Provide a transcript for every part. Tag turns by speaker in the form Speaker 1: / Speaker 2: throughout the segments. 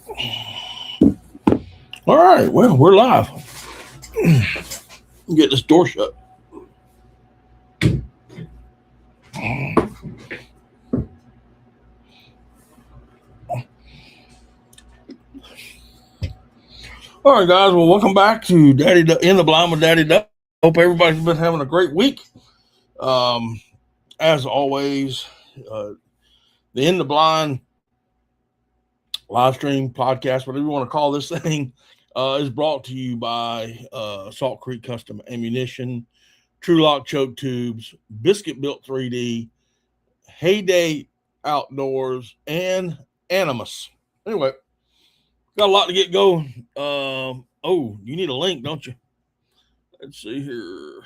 Speaker 1: All right. Well, we're live. Get this door shut. All right, guys. Well, welcome back to Daddy in the Blind with Daddy Duck. Hope everybody's been having a great week. As always, the In the Blind live stream podcast, whatever you want to call this thing, is brought to you by Salt Creek Custom Ammunition, True Lock Choke Tubes, Biscuit Built 3D, Heyday Outdoors, and Animus. Anyway, got a lot to get going. Oh, you need a link, don't you? Let's see here.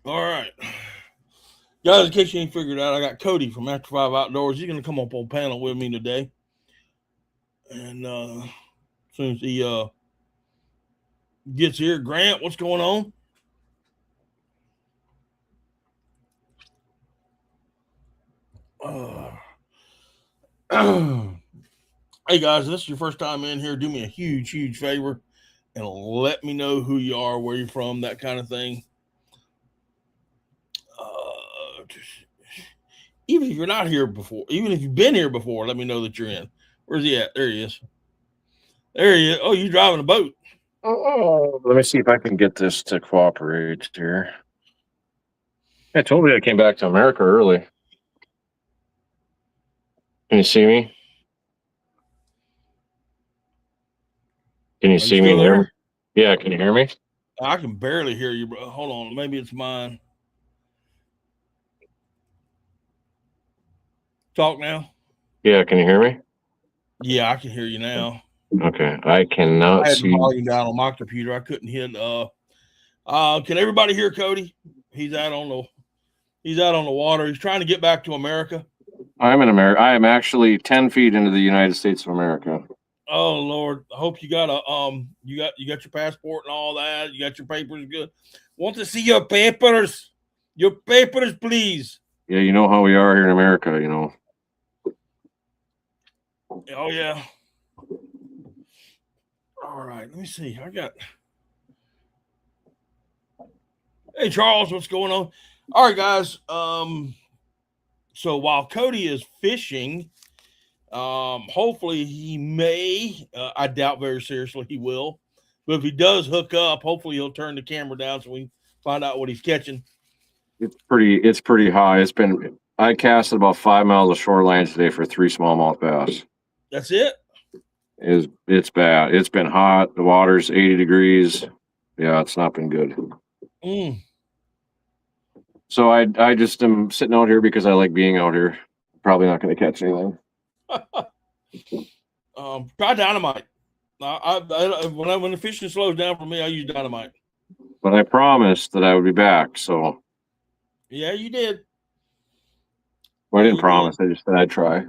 Speaker 1: All right. Guys, in case you ain't figured out, I got Cody from After 5 Outdoors. He's going to come up on panel with me today. And as soon as he gets here, Grant, what's going on? Hey, guys, if this is your first time in here, do me a huge favor and let me know who you are, where you're from, that kind of thing. Even if you're not here before, even if you've been here before, let me know that you're in. Where's he at? There he is. There he is. Oh, you driving a boat.
Speaker 2: Oh, let me see if I can get this to cooperate here. I told you I came back to America early. Can you see me? Can you see me and hear me? Yeah, can you hear me?
Speaker 1: I can barely hear you, bro. Hold on. Maybe it's mine. Talk now.
Speaker 2: Yeah, can you hear me?
Speaker 1: Yeah, I can hear you now.
Speaker 2: Okay, I cannot see.
Speaker 1: I had the volume down on my computer. I couldn't hit. Can everybody hear Cody? He's out on the water. He's trying to get back to America.
Speaker 2: I'm in America. I am actually 10 feet into the United States of America.
Speaker 1: Oh Lord! I hope you got you got your passport and all that. You got your papers good. Want to see your papers? Your papers, please.
Speaker 2: Yeah, you know how we are here in America, you know.
Speaker 1: Oh yeah. All right, let me see. Hey Charles, what's going on? All right, guys. So while Cody is fishing, hopefully he may. I doubt very seriously he will, but if he does hook up, hopefully he'll turn the camera down so we can find out what he's catching.
Speaker 2: It's pretty high. I casted about 5 miles of shoreline today for 3 smallmouth bass.
Speaker 1: That's it.
Speaker 2: It's bad. It's been hot. The water's 80 degrees. Yeah, it's not been good. So I just am sitting out here because I like being out here. Probably not going to catch anything.
Speaker 1: Try dynamite. When the fishing slows down for me, I use dynamite.
Speaker 2: But I promised that I would be back. So
Speaker 1: yeah, you did.
Speaker 2: Well, I didn't promise. I just said I'd try.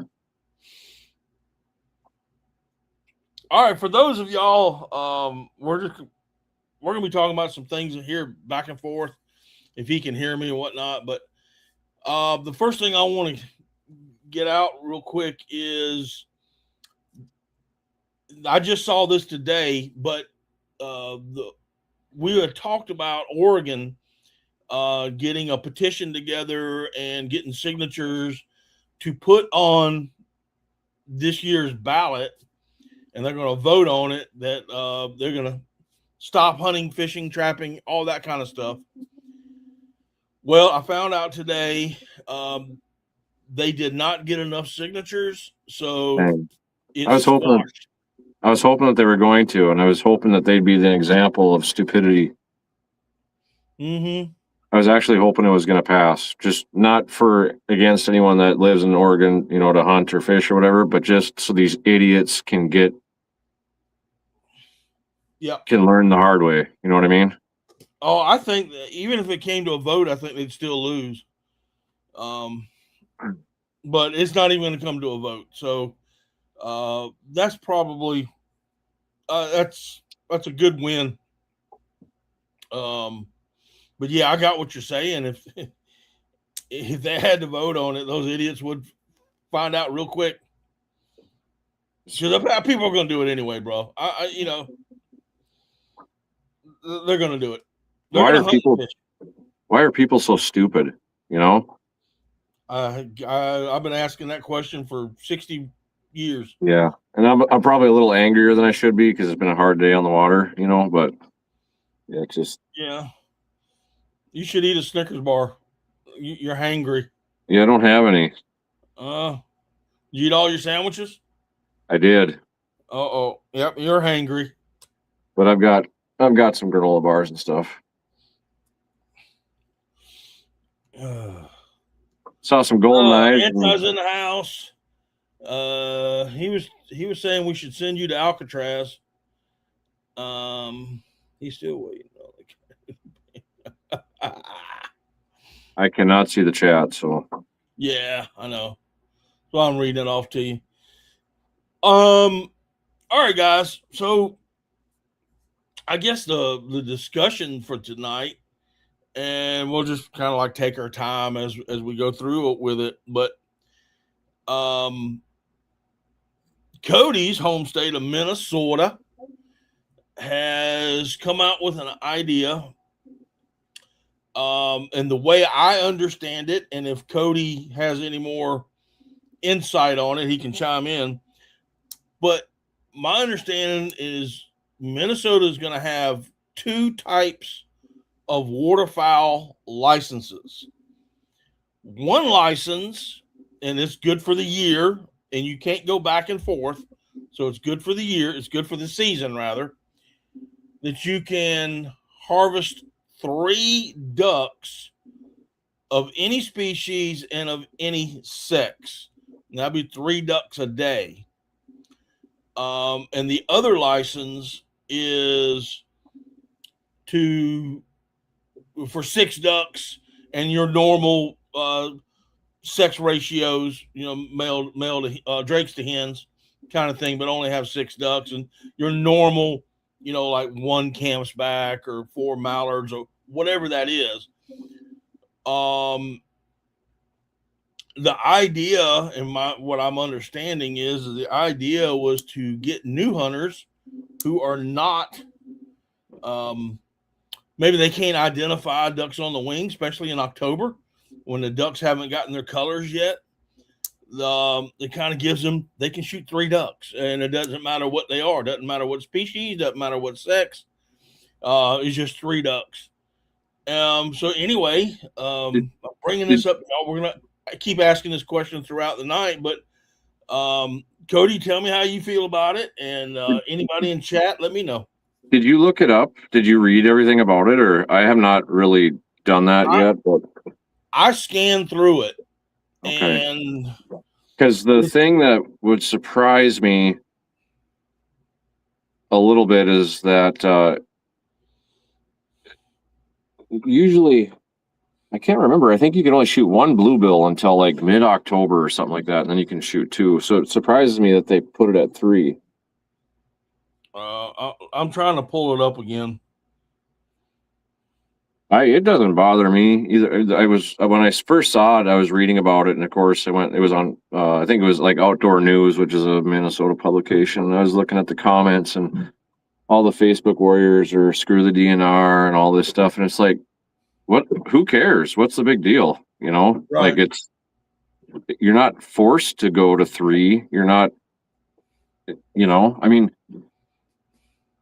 Speaker 1: All right, for those of y'all, we're gonna be talking about some things here back and forth, if he can hear me and whatnot. But the first thing I want to get out real quick is I just saw this today, but we had talked about Oregon getting a petition together and getting signatures to put on this year's ballot. And they're going to vote on it that they're going to stop hunting, fishing, trapping, all that kind of stuff. Well, I found out today they did not get enough signatures, so
Speaker 2: I was hoping that they were going to, and I was hoping that they'd be the example of stupidity.
Speaker 1: Mm-hmm.
Speaker 2: I was actually hoping it was going to pass, just not against anyone that lives in Oregon, you know, to hunt or fish or whatever, but just so these idiots can learn the hard way. You know what I mean?
Speaker 1: Oh, I think that even if it came to a vote, I think they'd still lose. But it's not even going to come to a vote. So That's probably that's a good win. But yeah, I got what you're saying. If they had to vote on it, those idiots would find out real quick. Because people are going to do it anyway, bro. They're going to do it.
Speaker 2: Why are people so stupid?
Speaker 1: I've been asking that question for 60 years.
Speaker 2: Yeah, and I'm probably a little angrier than I should be because it's been a hard day on the water, But yeah, it's just
Speaker 1: you should eat a Snickers bar. You're hangry.
Speaker 2: Yeah, I don't have any.
Speaker 1: You eat all your sandwiches?
Speaker 2: I did.
Speaker 1: Yep, you're hangry.
Speaker 2: But I've got some granola bars and stuff. Saw some golden knives.
Speaker 1: Anti's in the house. He was saying we should send you to Alcatraz. He's still waiting.
Speaker 2: I cannot see the chat, so
Speaker 1: yeah, I know. So I'm reading it off to you. All right, guys. So I guess the discussion for tonight, and we'll just kind of like take our time as we go through it with it. But Cody's home state of Minnesota has come out with an idea. And the way I understand it, and if Cody has any more insight on it, he can chime in. But my understanding is Minnesota is going to have two types of waterfowl licenses. One license, and it's good for the year, and you can't go back and forth. So it's good for the year. It's good for the season, rather, that you can harvest 3 ducks of any species and of any sex. And that'd be 3 ducks a day. And the other license is for 6 ducks and your normal sex ratios, male to drakes to hens kind of thing, but only have 6 ducks, and your normal, like 1 campsback or 4 mallards or whatever that is. The idea, and what I'm understanding is the idea was to get new hunters who are not, maybe they can't identify ducks on the wing, especially in October when the ducks haven't gotten their colors yet. It kind of gives them, they can shoot 3 ducks, and it doesn't matter what they are. Doesn't matter what species, doesn't matter what sex. It's just 3 ducks. So anyway, I'm bringing this up. We're going to keep asking this question throughout the night, but Cody, tell me how you feel about it, and anybody in chat, let me know.
Speaker 2: Did you look it up? Did you read everything about it? Or I have not really done that yet, but
Speaker 1: I scanned through it.
Speaker 2: Okay.
Speaker 1: And
Speaker 2: because the thing that would surprise me a little bit is that usually, I can't remember. I think you can only shoot 1 bluebill until like mid-October or something like that, and then you can shoot 2. So it surprises me that they put it at 3.
Speaker 1: I'm trying to pull it up again.
Speaker 2: It doesn't bother me either. When I first saw it, I was reading about it, and of course, it was on. I think it was like Outdoor News, which is a Minnesota publication. And I was looking at the comments, and all the Facebook warriors are screw the DNR and all this stuff, and it's like, what? Who cares? What's the big deal?
Speaker 1: Right.
Speaker 2: Like you're not forced to go to 3. You're not. I mean,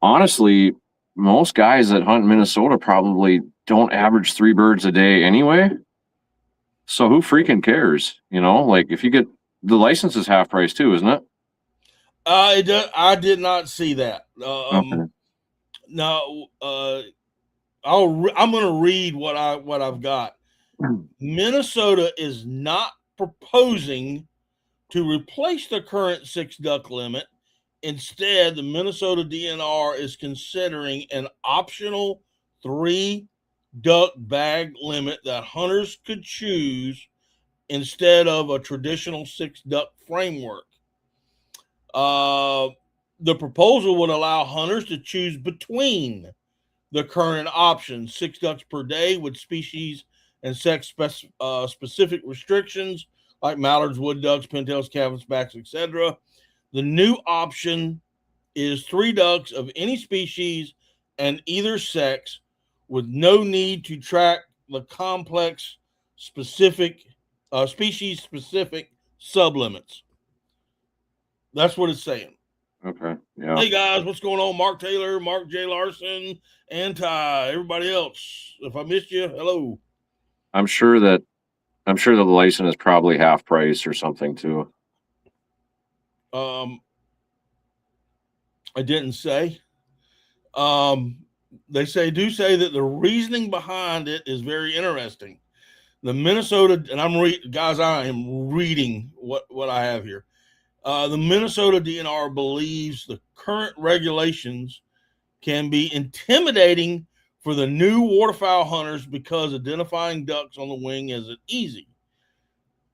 Speaker 2: honestly, most guys that hunt Minnesota probably don't average 3 birds a day anyway. So who freaking cares? Like if you get the license is half price too, isn't it?
Speaker 1: I did not see that.
Speaker 2: Okay.
Speaker 1: Now, I'm going to read what I've got. Minnesota is not proposing to replace the current 6 duck limit. Instead, the Minnesota DNR is considering an optional 3 duck bag limit that hunters could choose instead of a traditional 6 duck framework. The proposal would allow hunters to choose between the current options: 6 ducks per day with species and sex specific restrictions like mallards, wood ducks, pintails, canvasbacks, etc. The new option is 3 ducks of any species and either sex with no need to track the complex specific species specific sublimits. That's what it's saying.
Speaker 2: Okay. Yeah.
Speaker 1: Hey guys, what's going on? Mark Taylor, Mark J. Larson, Anti, everybody else. If I missed you, hello.
Speaker 2: I'm sure that the license is probably half price or something too.
Speaker 1: I didn't say. They do say that the reasoning behind it is very interesting. The Minnesota, and guys, I am reading what I have here. The Minnesota DNR believes the current regulations can be intimidating for the new waterfowl hunters because identifying ducks on the wing isn't easy.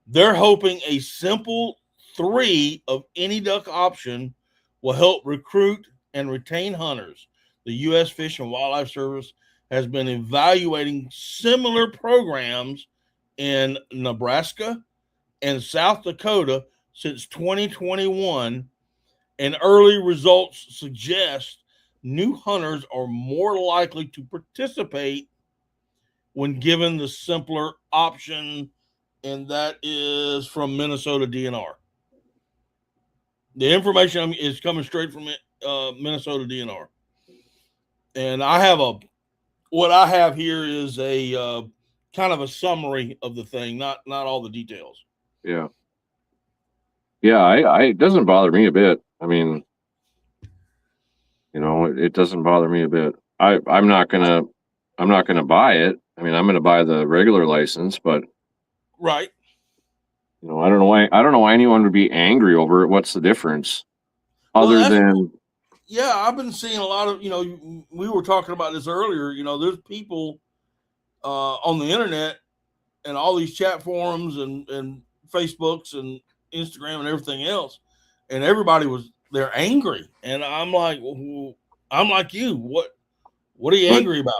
Speaker 1: They're hoping a simple 3 of any duck option will help recruit and retain hunters. The U.S. Fish and Wildlife Service has been evaluating similar programs in Nebraska and South Dakota since 2021, and early results suggest new hunters are more likely to participate when given the simpler option, and that is from Minnesota DNR. The information is coming straight from Minnesota DNR. And what I have here is a kind of a summary of the thing, not all the details.
Speaker 2: Yeah. Yeah, it doesn't bother me a bit. I mean, it doesn't bother me a bit. I'm not gonna buy it. I mean, I'm gonna buy the regular license, but
Speaker 1: right.
Speaker 2: I don't know why anyone would be angry over it. What's the difference? Other than
Speaker 1: yeah, I've been seeing a lot of, we were talking about this earlier, there's people on the internet and all these chat forums and Facebooks and Instagram and everything else, and they're angry, and I'm like you. What are you angry about?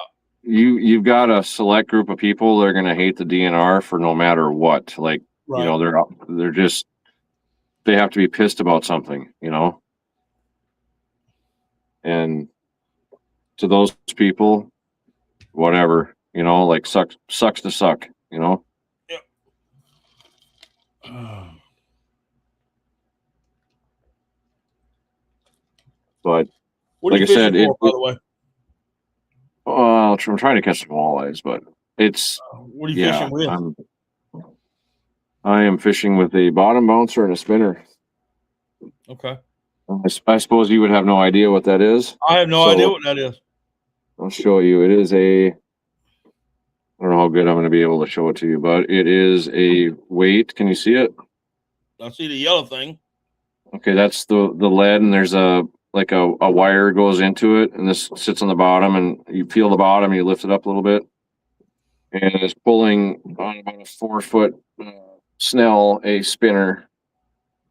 Speaker 2: You've got a select group of people that are going to hate the DNR for no matter what. Like, right. They're just, they have to be pissed about something, and to those people, whatever, like sucks to suck,
Speaker 1: Yep.
Speaker 2: But
Speaker 1: what are you fishing for, by the way?
Speaker 2: I'm trying to catch some walleyes, but it's
Speaker 1: what are you fishing with?
Speaker 2: I am fishing with a bottom bouncer and a spinner.
Speaker 1: Okay.
Speaker 2: I suppose you would have no idea what that is.
Speaker 1: I have no idea what that is.
Speaker 2: I'll show you. It is I don't know how good I'm going to be able to show it to you, but it is a weight. Can you see it?
Speaker 1: I see the yellow thing.
Speaker 2: Okay, that's the lead, and there's a wire goes into it, and this sits on the bottom, and you peel the bottom, you lift it up a little bit, and it's pulling on about a 4-foot snell, a spinner,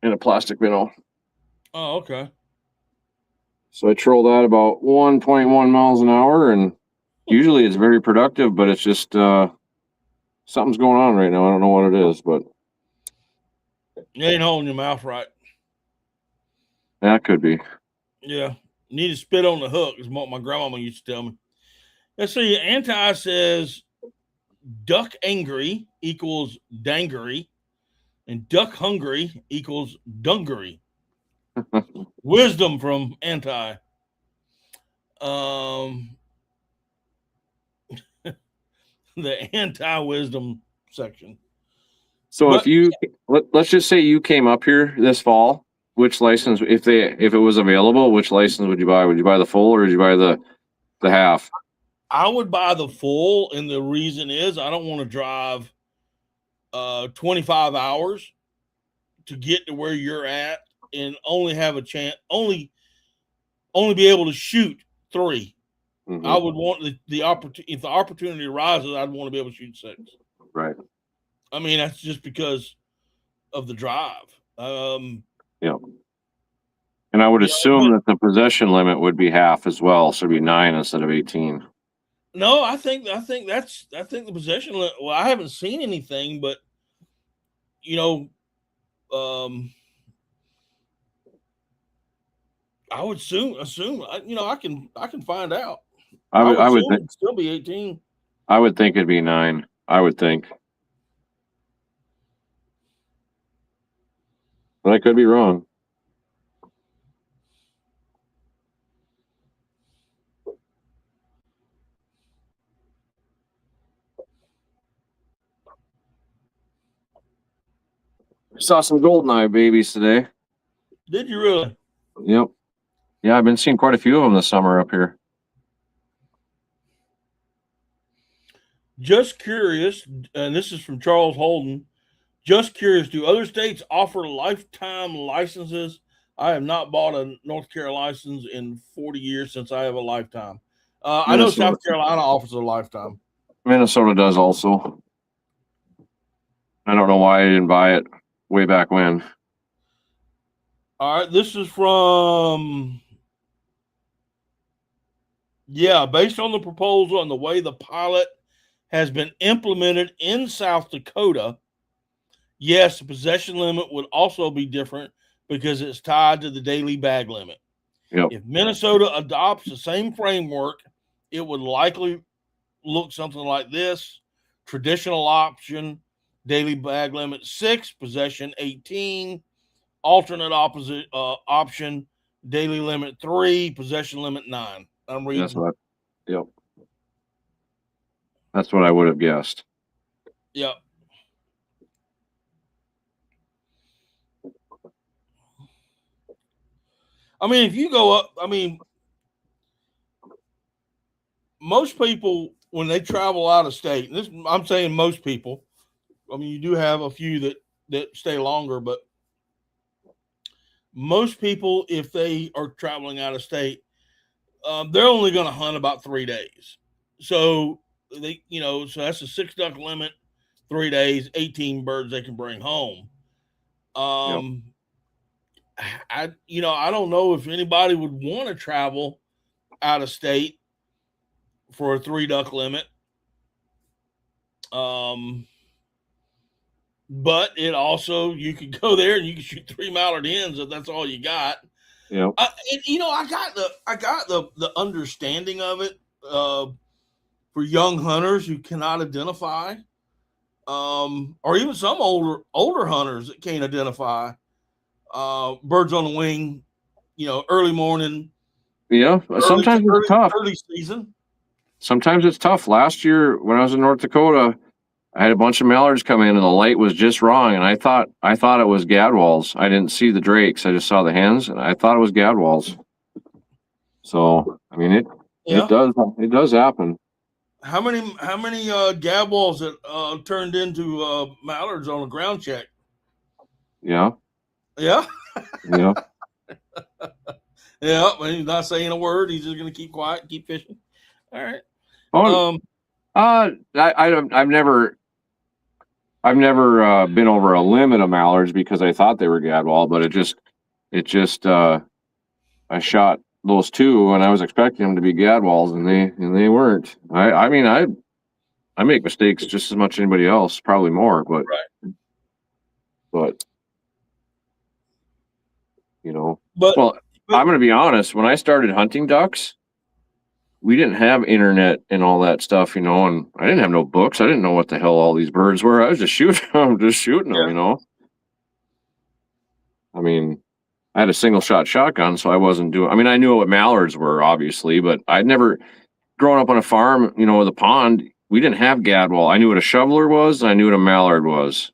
Speaker 2: and a plastic minnow.
Speaker 1: Oh, okay.
Speaker 2: So I troll that about 1.1 miles an hour, and usually it's very productive, but it's just something's going on right now. I don't know what it is, but
Speaker 1: you ain't holding your mouth right.
Speaker 2: That could be.
Speaker 1: Yeah. You need to spit on the hook, is what my grandmama used to tell me. Let's see. Anti says duck angry equals dangery, and duck hungry equals dungery. Wisdom from Anti. The anti-wisdom section.
Speaker 2: So if you let's just say you came up here this fall, which license, if it was available, which license would you buy? Would you buy the full or would you buy the half?
Speaker 1: I would buy the full, and the reason is I don't want to drive 25 hours to get to where you're at and only have a chance, only be able to shoot 3. Mm-hmm. I would want the opportunity. If the opportunity arises, I'd want to be able to shoot 6.
Speaker 2: Right.
Speaker 1: I mean, that's just because of the drive.
Speaker 2: Yeah. And I would assume that the possession limit would be half as well, so it'd be 9 instead of 18.
Speaker 1: No, I think the possession limit. Well, I haven't seen anything, but I would assume. I can find out.
Speaker 2: I would
Speaker 1: it'd still be 18.
Speaker 2: I would think it'd be 9. I would think, but I could be wrong. Saw some goldeneye babies today.
Speaker 1: Did you really?
Speaker 2: Yep. Yeah, I've been seeing quite a few of them this summer up here.
Speaker 1: Just curious, and this is from Charles Holden. Just curious, do other states offer lifetime licenses? I have not bought a North Carolina license in 40 years since I have a lifetime. I know South Carolina offers a lifetime.
Speaker 2: Minnesota does also. I don't know why I didn't buy it way back when.
Speaker 1: All right, this is from, based on the proposal and the way the pilot has been implemented in South Dakota, yes, the possession limit would also be different because it's tied to the daily bag limit.
Speaker 2: Yep.
Speaker 1: If Minnesota adopts the same framework, it would likely look something like this: traditional option, daily bag limit 6, possession 18, alternate option, daily limit 3, possession limit 9. I'm reading.
Speaker 2: Yep. That's what I would have guessed.
Speaker 1: Yep. I mean, if you go up, most people, when they travel out of state, and I'm saying most people, you do have a few that stay longer, but most people, if they are traveling out of state, they're only going to hunt about 3 days. So so that's a 6 duck limit, 3 days, 18 birds they can bring home. I don't know if anybody would want to travel out of state for a 3 duck limit. But it also, you could go there and you can shoot 3 mallard hens if that's all you got.
Speaker 2: Yeah.
Speaker 1: I got the understanding of it for young hunters who cannot identify, or even some older hunters that can't identify birds on the wing, early morning.
Speaker 2: Yeah, sometimes it's tough.
Speaker 1: Early season.
Speaker 2: Sometimes it's tough. Last year when I was in North Dakota, I had a bunch of mallards come in and the light was just wrong, and I thought it was gadwalls. I didn't see the drakes. I just saw the hens, and I thought it was gadwalls. So I mean, it does happen.
Speaker 1: How many gadwalls that turned into mallards on a ground check?
Speaker 2: Yeah.
Speaker 1: Yeah.
Speaker 2: Yeah.
Speaker 1: Yeah. He's not saying a word. He's just going to keep quiet and keep fishing. All right.
Speaker 2: I've never been over a limit of mallards because I thought they were gadwall, but I shot those 2 and I was expecting them to be gadwalls and they weren't. I make mistakes just as much as anybody else, probably more, but
Speaker 1: right.
Speaker 2: But I'm going to be honest. When I started hunting ducks, we didn't have internet and all that stuff, and I didn't have no books. I didn't know what the hell all these birds were. I was just shooting them, I had a single shot shotgun, so I wasn't doing, I knew what mallards were, obviously, but I'd never, growing up on a farm, with a pond, we didn't have gadwall. I knew what a shoveler was, and I knew what a mallard was.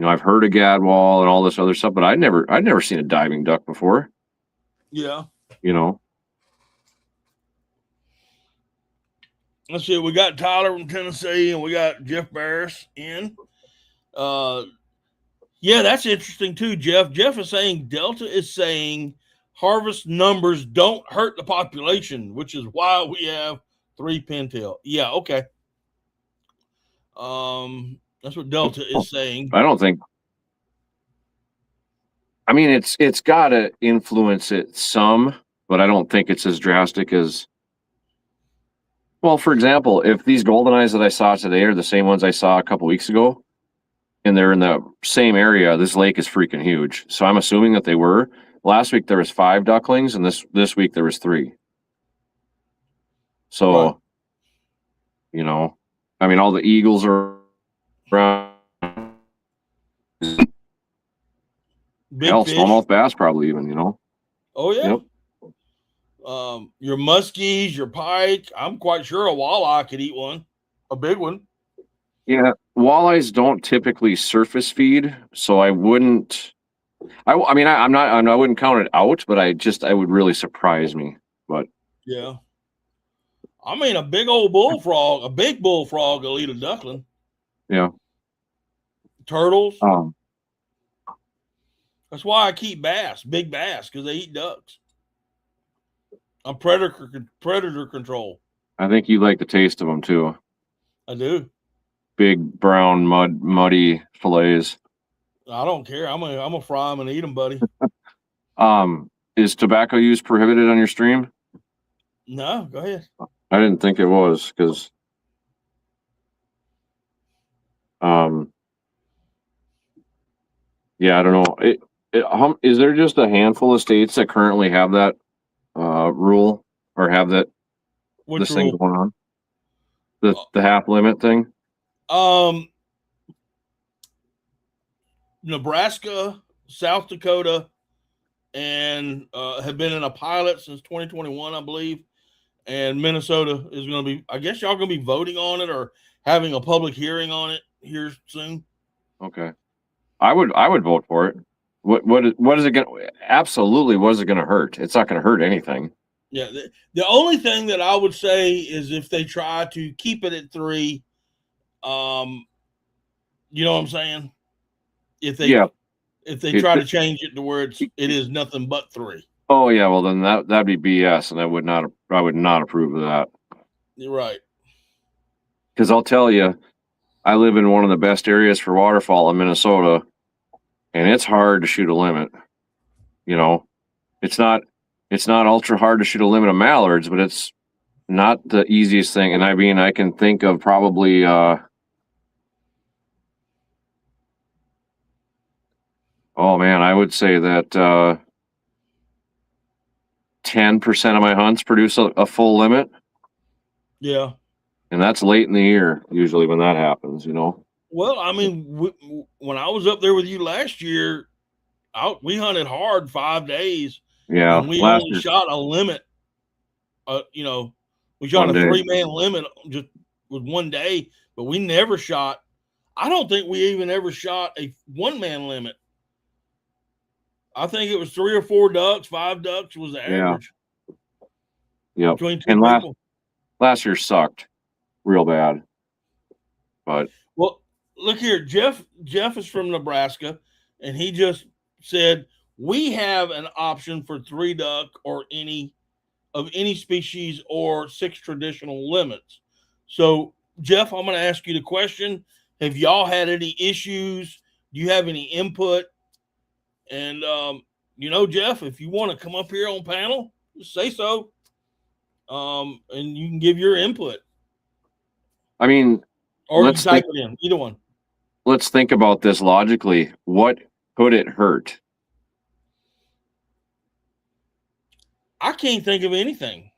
Speaker 2: I've heard of gadwall and all this other stuff, but I'd never seen a diving duck before.
Speaker 1: Yeah. Let's see. We got Tyler from Tennessee, and we got Jeff Barris in. That's interesting too, Jeff. Jeff is saying Delta is saying harvest numbers don't hurt the population, which is why we have 3 pintail. Yeah, okay. That's what Delta is saying.
Speaker 2: I don't think I mean, it's got to influence it some, but I don't think it's as drastic as. Well, for example, if these golden eyes that I saw today are the same ones I saw a couple weeks ago, and they're in the same area, this lake is freaking huge. So I'm assuming that they were. Last week there was 5 ducklings, and this week there was 3. So,
Speaker 1: Right.
Speaker 2: you know, I mean, all the eagles are around.
Speaker 1: Big
Speaker 2: Hell,
Speaker 1: fish.
Speaker 2: smallmouth bass probably even, you know.
Speaker 1: Oh yeah.
Speaker 2: Yep.
Speaker 1: Your muskies, your pike. I'm quite sure a walleye could eat one, a big one.
Speaker 2: Yeah, walleyes don't typically surface feed, so I wouldn't. I mean, I wouldn't count it out, but I would really surprise me. But
Speaker 1: Yeah. I mean, a big old bullfrog, a big bullfrog will eat a duckling.
Speaker 2: yeah,
Speaker 1: Turtles.
Speaker 2: um,
Speaker 1: That's why I keep bass, big bass, because they eat ducks. I'm predator control.
Speaker 2: I think you like the taste of them too.
Speaker 1: I do.
Speaker 2: Big brown muddy fillets.
Speaker 1: I don't care. I'm a fry them and eat them, buddy.
Speaker 2: Is tobacco use prohibited on your stream?
Speaker 1: No, go ahead.
Speaker 2: I didn't think it was because, yeah, I don't know. Is there just a handful of states that currently have that rule or have that
Speaker 1: Which
Speaker 2: this thing
Speaker 1: rule?
Speaker 2: going on? The half limit thing?
Speaker 1: Nebraska, South Dakota, and have been in a pilot since 2021, I believe. And Minnesota is going to be, I guess y'all going to be voting on it or having a public hearing on it here soon.
Speaker 2: Okay. I would vote for it. What is it going to, absolutely, what is it going to hurt? It's not going to hurt anything.
Speaker 1: Yeah. The only thing that I would say is if they try to keep it at 3, you know what I'm saying? If they try to change it to where it is nothing but 3.
Speaker 2: Oh yeah, well then that'd be BS, and I would not approve of that.
Speaker 1: You're right.
Speaker 2: Because I'll tell you, I live in one of the best areas for waterfowl in Minnesota, and it's hard to shoot a limit. You know, it's not ultra hard to shoot a limit of mallards, but it's not the easiest thing. And I mean, I can think of probably oh man, I would say that 10% of my hunts produce a full limit.
Speaker 1: Yeah.
Speaker 2: And that's late in the year, usually when that happens, you know?
Speaker 1: Well, I mean, when I was up there with you last year, we hunted hard 5 days.
Speaker 2: Yeah.
Speaker 1: And we only shot a limit. You know, we shot a 3-man limit just with 1 day, but we never shot. I don't think we even ever shot a 1-man limit. I think it was 3 or 4 ducks, 5 ducks was the average.
Speaker 2: Yeah.
Speaker 1: Between 2
Speaker 2: and
Speaker 1: people.
Speaker 2: Last year sucked real bad. But
Speaker 1: well, look here, Jeff is from Nebraska, and he just said we have an option for 3 duck or any species or 6 traditional limits. So, Jeff, I'm going to ask you the question: have y'all had any issues? Do you have any input? And you know, Jeff, if you want to come up here on panel, just say so. And you can give your input.
Speaker 2: I mean,
Speaker 1: or you type it in, either one.
Speaker 2: Let's think about this logically. What could it hurt?
Speaker 1: I can't think of anything.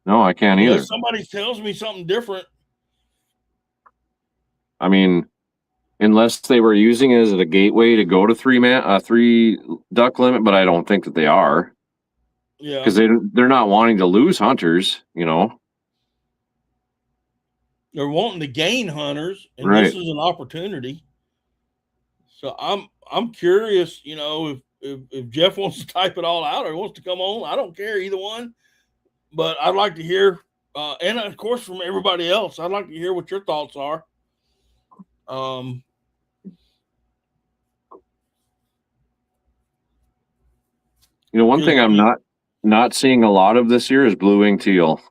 Speaker 2: No, I can't either.
Speaker 1: Somebody tells me something different.
Speaker 2: I mean, unless they were using it as a gateway to go to 3 duck limit, but I don't think that they are.
Speaker 1: Yeah,
Speaker 2: because they're not wanting to lose hunters, you know.
Speaker 1: They're wanting to gain hunters, and
Speaker 2: right.
Speaker 1: This is an opportunity. So I'm curious, you know, if Jeff wants to type it all out or wants to come on, I don't care either one. But I'd like to hear, and of course from everybody else, I'd like to hear what your thoughts are.
Speaker 2: You know, one thing I'm not seeing a lot of this year is blue-winged teal.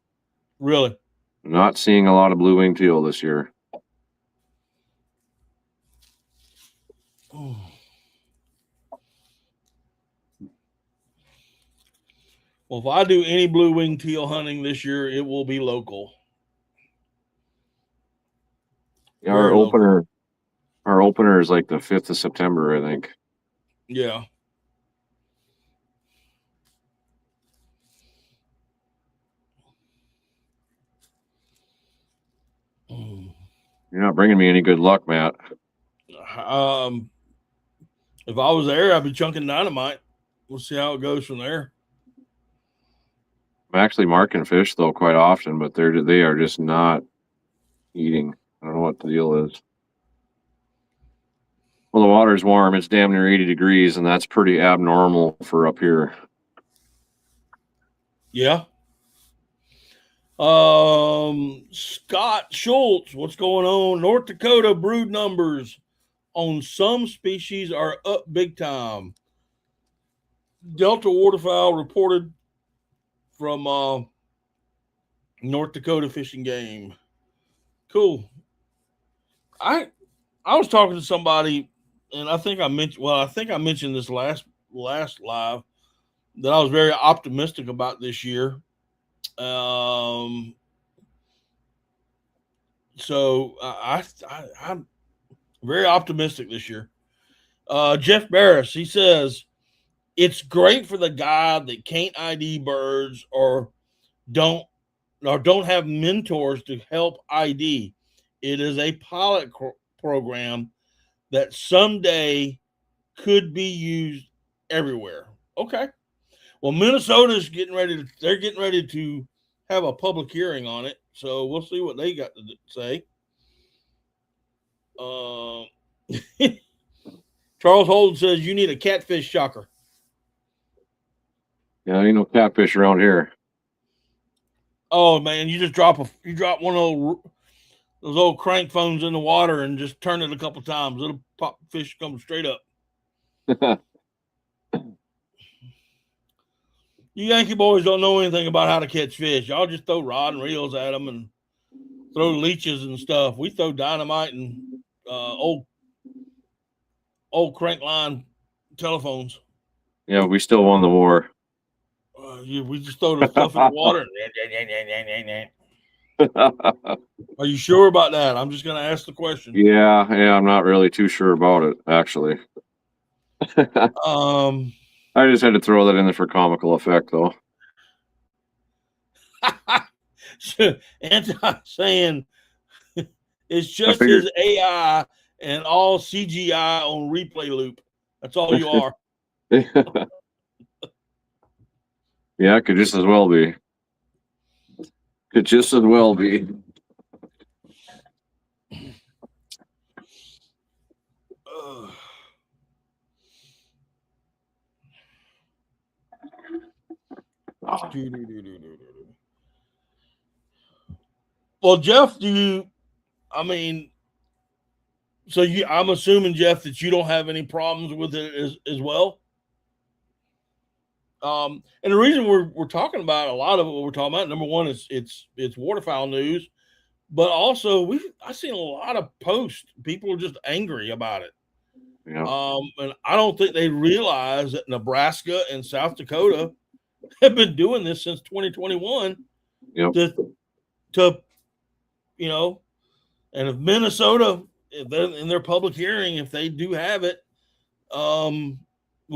Speaker 1: Really?
Speaker 2: Not seeing a lot of blue-winged teal this year.
Speaker 1: Well, if I do any blue wing teal hunting this year, it will be local.
Speaker 2: Yeah, our opener is like the 5th of September, I think.
Speaker 1: Yeah.
Speaker 2: You're not bringing me any good luck, Matt.
Speaker 1: If I was there, I'd be chunking dynamite. We'll see how it goes from there.
Speaker 2: I'm actually marking fish though quite often, but they are just not eating. I don't know what the deal is. Well, the water's warm. It's damn near 80 degrees, and that's pretty abnormal for up here.
Speaker 1: Yeah. Scott Schultz, what's going on? North Dakota brood numbers on some species are up big time. Delta waterfowl reported from North Dakota Fish and Game. Cool. I was talking to somebody, and I think I mentioned this last live that I was very optimistic about this year. So I'm very optimistic this year. Jeff Barris, he says it's great for the guy that can't ID birds or don't have mentors to help ID. It is a pilot program that someday could be used everywhere. Okay. Well, Minnesota's getting ready to have a public hearing on it. So we'll see what they got to say. Charles Holden says you need a catfish shocker.
Speaker 2: Yeah, ain't no catfish around here.
Speaker 1: Oh man, you drop one of those old crank phones in the water and just turn it a couple times. It'll pop fish come straight up. You Yankee boys don't know anything about how to catch fish. Y'all just throw rod and reels at them and throw leeches and stuff. We throw dynamite and old crank line telephones.
Speaker 2: Yeah, we still won the war.
Speaker 1: We just throw the stuff in the water. Are you sure about that? I'm just going to ask the question.
Speaker 2: Yeah, I'm not really too sure about it, actually. I just had to throw that in there for comical effect, though.
Speaker 1: Anti saying it's just his AI and all CGI on replay loop. That's all you are.
Speaker 2: Yeah, it could just as well be. Could just as well be.
Speaker 1: Well, Jeff, I'm assuming, Jeff, that you don't have any problems with it as well. And the reason we're talking about a lot of what we're talking about, number one, is it's waterfowl news, but also I've seen a lot of posts. People are just angry about it.
Speaker 2: Yeah.
Speaker 1: And I don't think they realize that Nebraska and South Dakota have been doing this since 2021.
Speaker 2: Yep.
Speaker 1: To and if Minnesota, if they're in their public hearing, if they do have it, will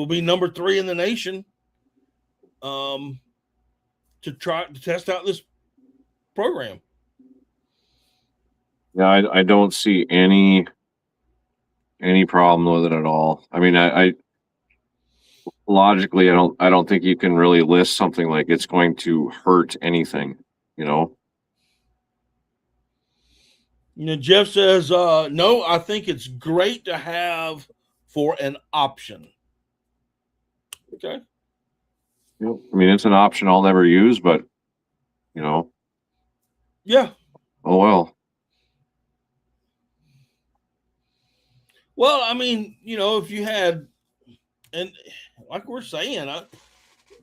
Speaker 1: be number 3 in the nation. To try to test out this program.
Speaker 2: Yeah, I don't see any problem with it at all. I mean, I logically, I don't think you can really list something like it's going to hurt anything,
Speaker 1: Jeff says, no, I think it's great to have for an option. Okay.
Speaker 2: I mean, it's an option I'll never use, but
Speaker 1: yeah.
Speaker 2: Oh well.
Speaker 1: Well, I mean, if you had, and like we're saying,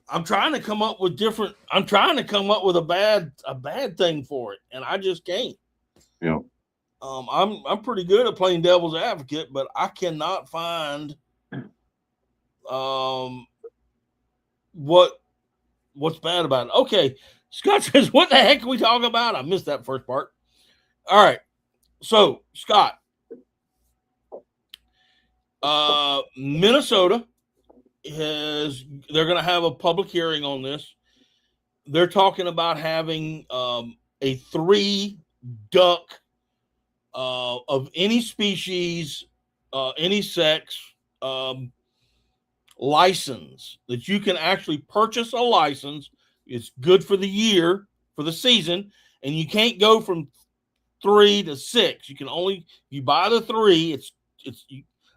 Speaker 1: I'm trying to come up with a bad thing for it, and I just can't.
Speaker 2: Yeah.
Speaker 1: I'm pretty good at playing devil's advocate, but I cannot find what what's bad about it? Okay, Scott says, what the heck are we talking about? I missed that first part. All right. So, Scott, Minnesota they're going to have a public hearing on this. They're talking about having a 3 duck of any species, any sex, license that you can actually purchase a license. It's good for the year, for the season, and you can't go from 3 to 6. You can only, you buy the 3,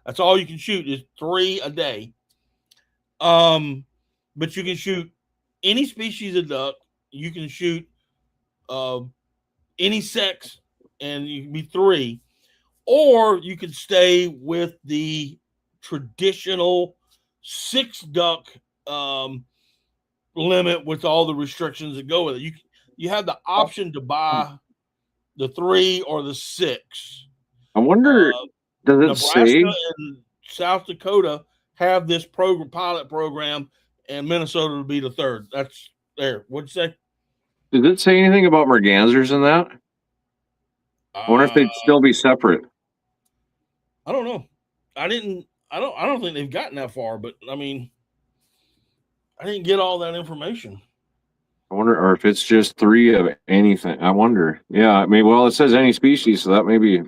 Speaker 1: that's all you can shoot is 3 a day. But you can shoot any species of duck. You can shoot any sex, and you can be 3, or you could stay with the traditional 6 duck limit with all the restrictions that go with it. You have the option to buy the 3 or the 6.
Speaker 2: I wonder, does it
Speaker 1: Nebraska
Speaker 2: say?
Speaker 1: and South Dakota have this pilot program, and Minnesota would be the 3rd. That's there. What'd you say?
Speaker 2: Did it say anything about mergansers in that? I wonder if they'd still be separate.
Speaker 1: I don't know. I don't think they've gotten that far, but I mean, I didn't get all that information.
Speaker 2: I wonder, or if it's just 3 of anything. I wonder. Yeah, I mean, well, it says any species, so that maybe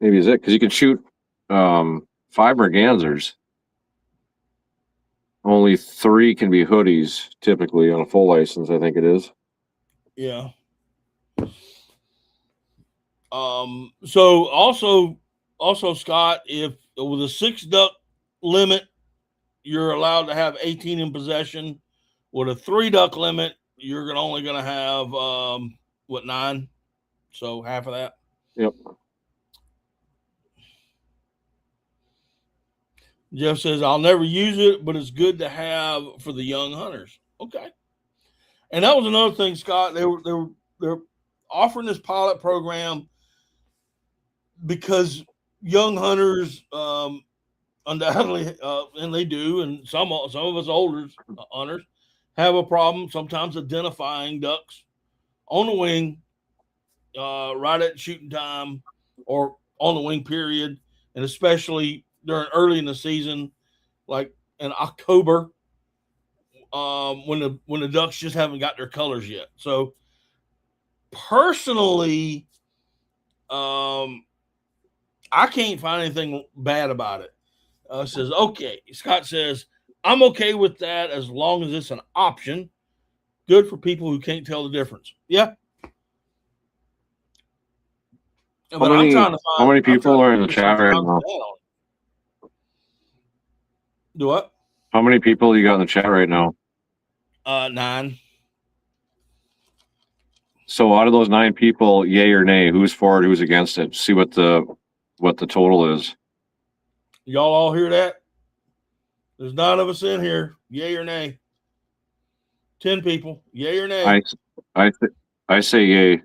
Speaker 2: is it, because you can shoot 5 mergansers. Only 3 can be hoodies, typically, on a full license, I think it is.
Speaker 1: Yeah. So also, Scott, if with a 6 duck limit, you're allowed to have 18 in possession. With a 3 duck limit, you're only going to have 9? So half of that.
Speaker 2: Yep.
Speaker 1: Jeff says, I'll never use it, but it's good to have for the young hunters. Okay. And that was another thing, Scott. They're offering this pilot program because young hunters undoubtedly, and they do, and some of us older hunters have a problem sometimes identifying ducks on the wing, right at shooting time, or on the wing period, and especially during early in the season, like in October, when the ducks just haven't got their colors yet. So personally, I can't find anything bad about it. Says, okay. Scott says, I'm okay with that as long as it's an option. Good for people who can't tell the difference. Yeah.
Speaker 2: How many people are in the chat right now?
Speaker 1: Do what?
Speaker 2: How many people you got in the chat right now?
Speaker 1: 9.
Speaker 2: So out of those 9 people, yay or nay, who's for it, who's against it? See what the total is.
Speaker 1: Y'all all hear that? There's 9 of us in here. Yay or nay? 10 people. Yay or nay?
Speaker 2: I say yay.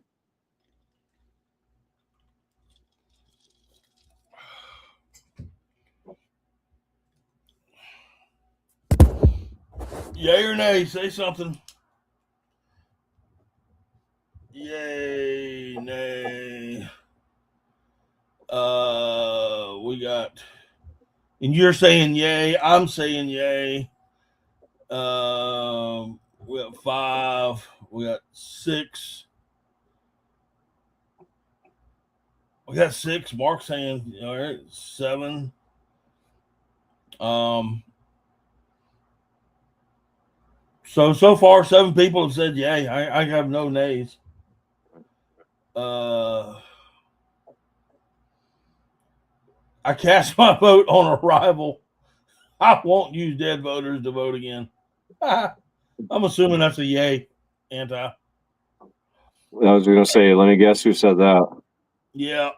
Speaker 1: Yay or nay? Say something. Yay, nay. We got, and you're saying yay. I'm saying yay. We got 5. We got 6. We got 6. Mark's saying, all right, 7. So far, 7 people have said yay. I have no nays. I cast my vote on arrival. I won't use dead voters to vote again. I'm assuming that's a yay. Anti.
Speaker 2: I was going to say, let me guess who said that.
Speaker 1: Yeah.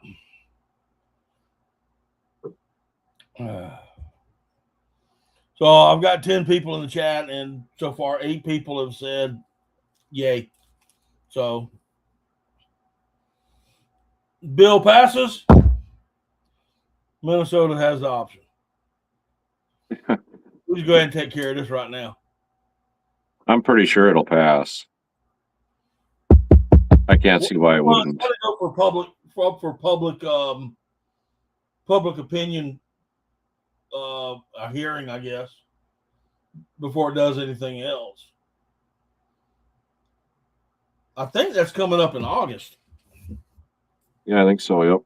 Speaker 1: So I've got 10 people in the chat, and so far 8 people have said yay. So bill passes. Minnesota has the option. Let's go ahead and take care of this right now.
Speaker 2: I'm pretty sure it'll pass. I can't see why it wouldn't.
Speaker 1: Let it go for public opinion a hearing, I guess, before it does anything else. I think that's coming up in August.
Speaker 2: Yeah, I think so. Yep.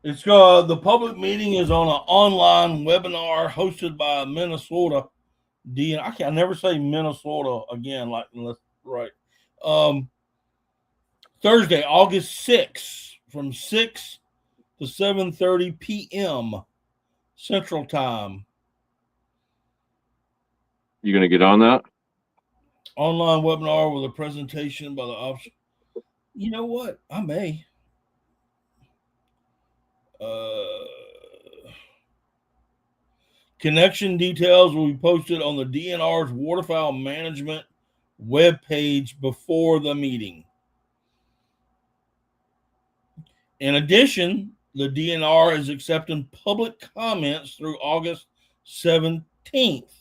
Speaker 1: It's the public meeting is on an online webinar hosted by Minnesota I never say Minnesota again, like unless right. Thursday, August 6th, from 6 to 7:30 p.m. Central Time.
Speaker 2: You gonna get on that?
Speaker 1: Online webinar with a presentation by the officer. You know what? I may. Connection details will be posted on the DNR's Waterfowl Management webpage before the meeting. In addition, the DNR is accepting public comments through August 17th.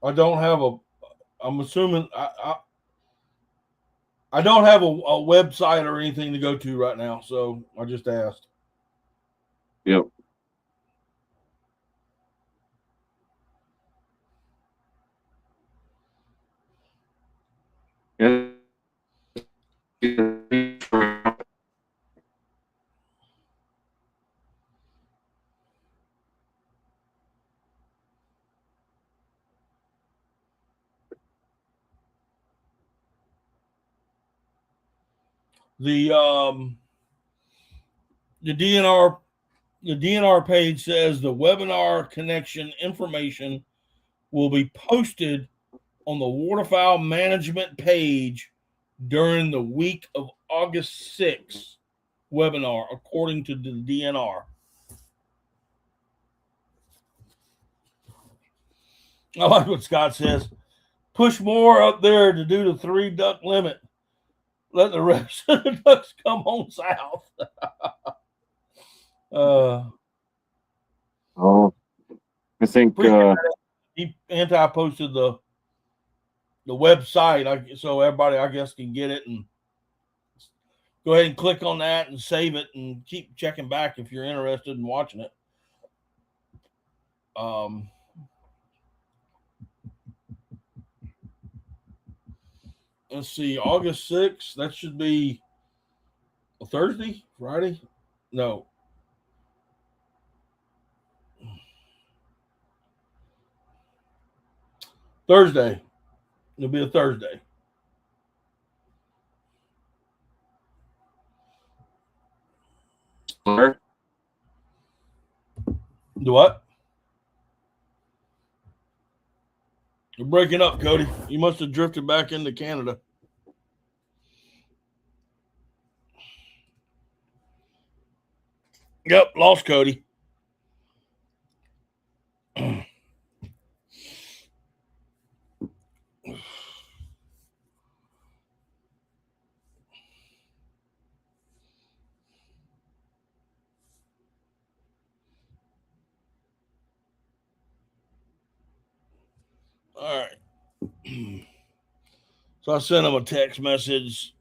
Speaker 1: I don't have I'm assuming I don't have a website or anything to go to right now, so I just asked.
Speaker 2: Yep. Yeah.
Speaker 1: The DNR page says the webinar connection information will be posted on the Waterfowl Management page during the week of August 6th webinar, according to the DNR. I like what Scott says. Push more up there to do the 3 duck limit. Let the rest of the ducks come home south.
Speaker 2: I think
Speaker 1: he anti-posted the website, so everybody, I guess, can get it and go ahead and click on that and save it and keep checking back if you're interested in watching it. Let's see, August 6th. That should be a Thursday, Friday? No. Thursday. It'll be a Thursday.
Speaker 2: where?
Speaker 1: Do what? You're breaking up, Cody. You must have drifted back into Canada. Yep, lost Cody. All right. So I sent him a text message.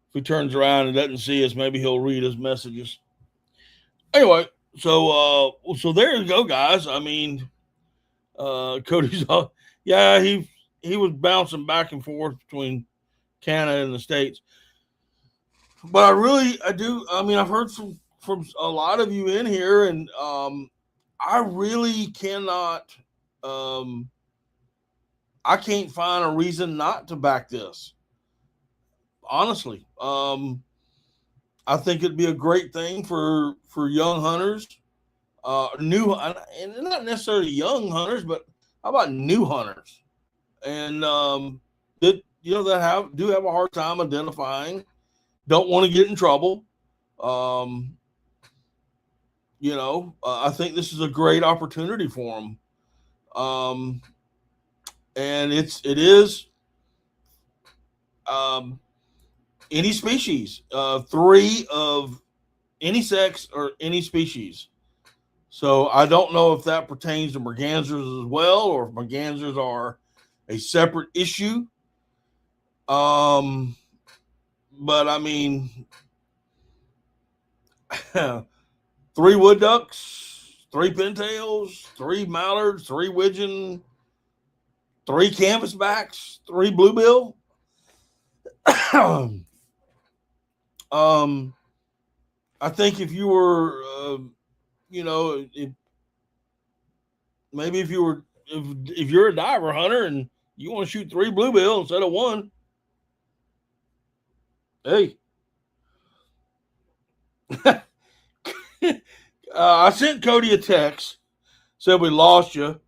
Speaker 1: If he turns around and doesn't see us, maybe he'll read his messages. Anyway, so there you go, guys. I mean, Cody's yeah, he was bouncing back and forth between Canada and the States. But I've heard from a lot of you in here, and I really cannot I can't find a reason not to back this. Honestly. I think it'd be a great thing for young hunters, new, and not necessarily young hunters, but How about new hunters? And that do have a hard time identifying, don't want to get in trouble. I think this is a great opportunity for them. And it is any species, 3 of any sex or any species. So I don't know if that pertains to mergansers as well, or if mergansers are a separate issue. But I mean, 3 wood ducks, 3 pintails, 3 mallards, 3 widgeon, 3 canvasbacks, 3 bluebill. I think if you were, if you're a diver hunter and you want to shoot 3 bluebill instead of 1, hey. I sent Cody a text, said we lost you.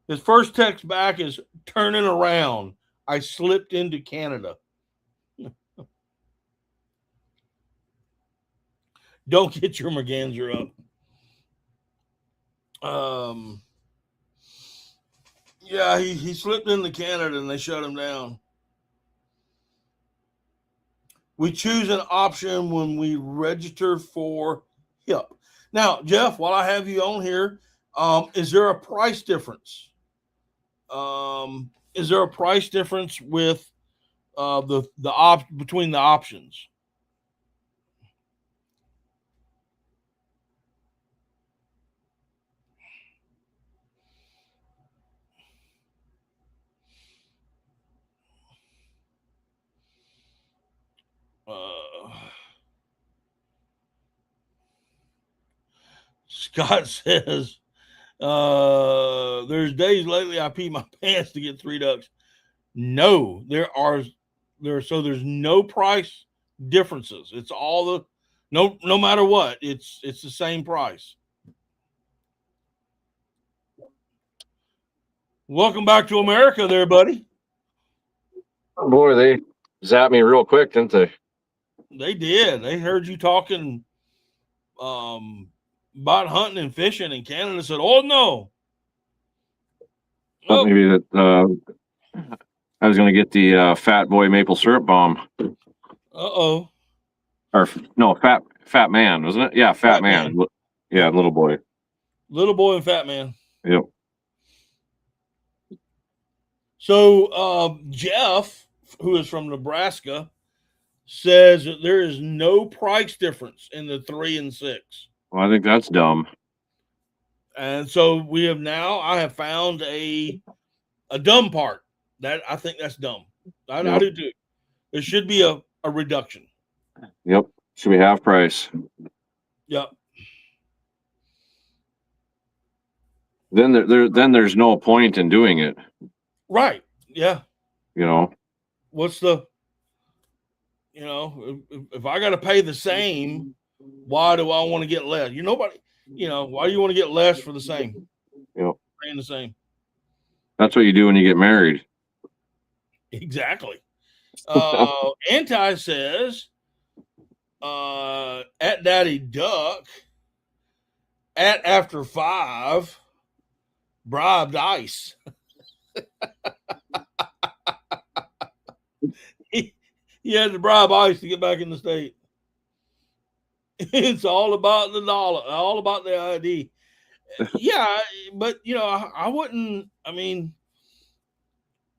Speaker 1: His first text back is turning around. I slipped into Canada. Don't get your merganser up. Yeah, he slipped into Canada and they shut him down. We choose an option when we register for HIP. Now, Jeff, while I have you on here, is there a price difference? Is there a price difference with between the options? Scott says, there's days lately I pee my pants to get 3 ducks. No, there's no price differences. It's all no matter what, it's the same price. Welcome back to America there, buddy.
Speaker 2: Oh boy, they zapped me real quick, didn't they?
Speaker 1: They did. They heard you talking about hunting and fishing in Canada. Said, "Oh no."
Speaker 2: Thought maybe that I was going to get the fat boy maple syrup bomb.
Speaker 1: Uh-oh.
Speaker 2: Or no, fat man, wasn't it? Yeah, fat man. Yeah, little boy.
Speaker 1: Little boy and fat man.
Speaker 2: Yep.
Speaker 1: So Jeff, who is from Nebraska, says that there is no price difference in the 3 and 6.
Speaker 2: Well, I think that's dumb.
Speaker 1: And so I have found a dumb part. That I think that's dumb. I do too. There should be a reduction.
Speaker 2: Yep. Should be half price.
Speaker 1: Yep.
Speaker 2: Then there's no point in doing it.
Speaker 1: Right. Yeah. What's the if I got to pay the same, why do I want to get less? Why do you want to get less for the same?
Speaker 2: Yep.
Speaker 1: Paying the same.
Speaker 2: That's what you do when you get married.
Speaker 1: Exactly. Anti says, at Daddy Duck, at after 5, bribed ice. He had to bribe ice to get back in the state. It's all about the dollar, all about the ID. Yeah, but I wouldn't. I mean,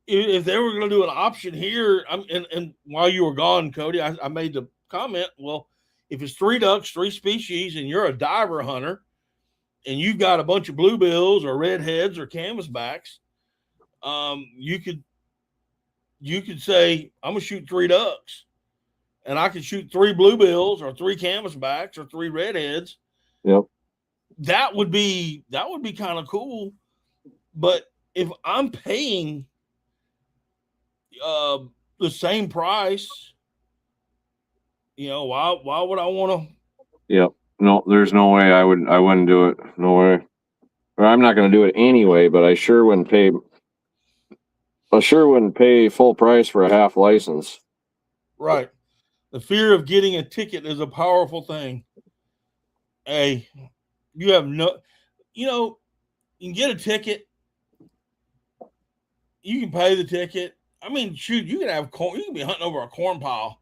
Speaker 1: if they were going to do an option here, and while you were gone, Cody, I made the comment. Well, if it's 3 ducks, 3 species, and you're a diver hunter, and you've got a bunch of bluebills or redheads or canvasbacks, you could say, I'm gonna shoot 3 ducks, and I could shoot 3 bluebills or 3 canvasbacks or 3 redheads.
Speaker 2: Yep.
Speaker 1: That would be kind of cool. But if I'm paying the same price, why would I want to?
Speaker 2: Yep. No, there's no way I wouldn't do it. No way. Or I'm not going to do it anyway, but I sure wouldn't pay I sure wouldn't pay full price for a half license.
Speaker 1: Right. The fear of getting a ticket is a powerful thing. Hey, you have no, you know, you can get a ticket. You can pay the ticket. I mean, shoot, you can have corn. You can be hunting over a corn pile,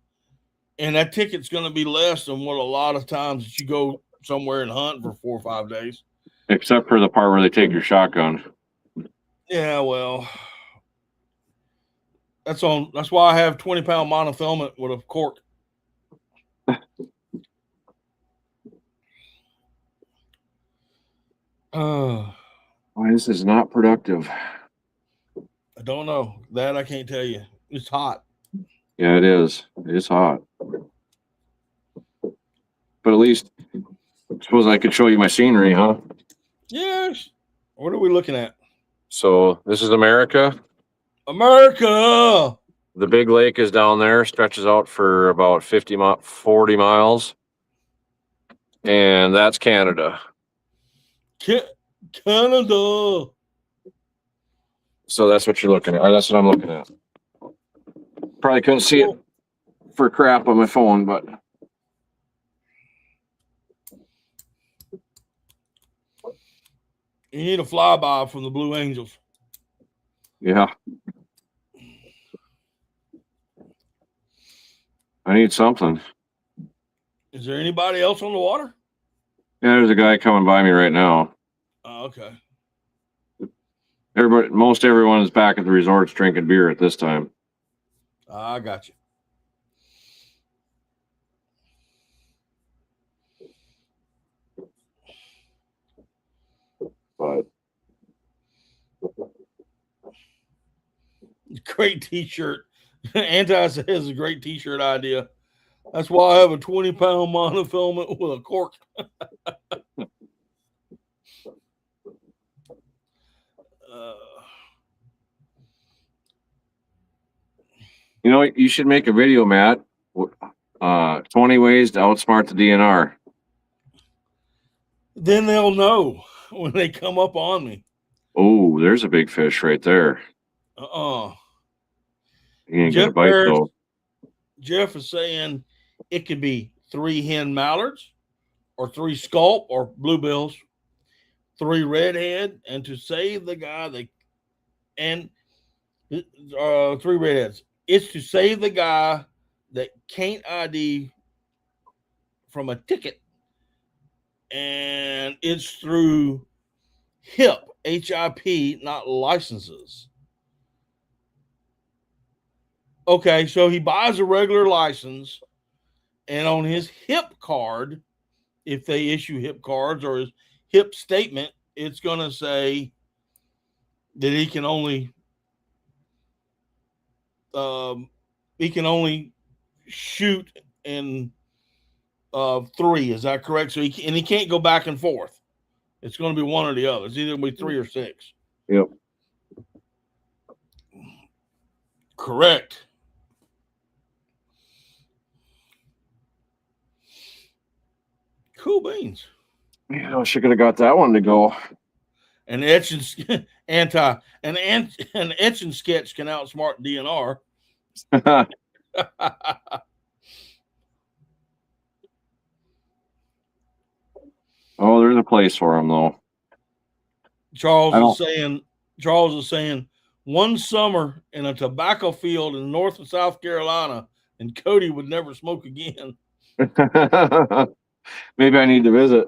Speaker 1: and that ticket's going to be less than what a lot of times that you go somewhere and hunt for 4 or 5 days.
Speaker 2: Except for the part where they take your shotgun.
Speaker 1: Yeah, well, that's on. That's why I have 20-pound monofilament with a cork.
Speaker 2: Why this is not productive.
Speaker 1: I don't know. That I can't tell you. It's hot.
Speaker 2: Yeah, it is. It is hot. But at least, I suppose I could show you my scenery, huh?
Speaker 1: Yes. What are we looking at?
Speaker 2: So this is America.
Speaker 1: America.
Speaker 2: The big lake is down there, stretches out for about 40 miles. And that's Canada.
Speaker 1: Canada.
Speaker 2: So that's what you're looking at. That's what I'm looking at. Probably couldn't see it for crap on my phone, but
Speaker 1: you need a flyby from the Blue Angels.
Speaker 2: yeah. I need something.
Speaker 1: Is there anybody else on the water?
Speaker 2: Yeah, there's a guy coming by me right now.
Speaker 1: Oh, okay.
Speaker 2: Most everyone is back at the resorts drinking beer at this time.
Speaker 1: I got you.
Speaker 2: But
Speaker 1: Great t-shirt. Anti says a great t-shirt idea. That's why I have a 20-pound monofilament with a cork.
Speaker 2: you know, you should make a video, Matt. 20 ways to outsmart the DNR.
Speaker 1: Then they'll know when they come up on me.
Speaker 2: Oh, there's a big fish right there. You ain't gonna bite though.
Speaker 1: Jeff is saying it could be 3 hen mallards, or 3 scaup or bluebills, 3 redhead, and to save the guy 3 redheads. It's to save the guy that can't ID from a ticket, and it's through HIP, HIP, not licenses. Okay, so he buys a regular license, and on his HIP card, if they issue HIP cards or his HIP statement, it's going to say that he can only shoot in 3. Is that correct? So he can't go back and forth. It's going to be one or the other. It's either going to be 3 or 6.
Speaker 2: Yep.
Speaker 1: Correct. Cool beans.
Speaker 2: Yeah, I should have got that one to go.
Speaker 1: An etch and an etch and sketch can outsmart DNR.
Speaker 2: Oh, there's a place for him though.
Speaker 1: Charles is saying one summer in a tobacco field in North and South Carolina, and Cody would never smoke again.
Speaker 2: Maybe I need to visit.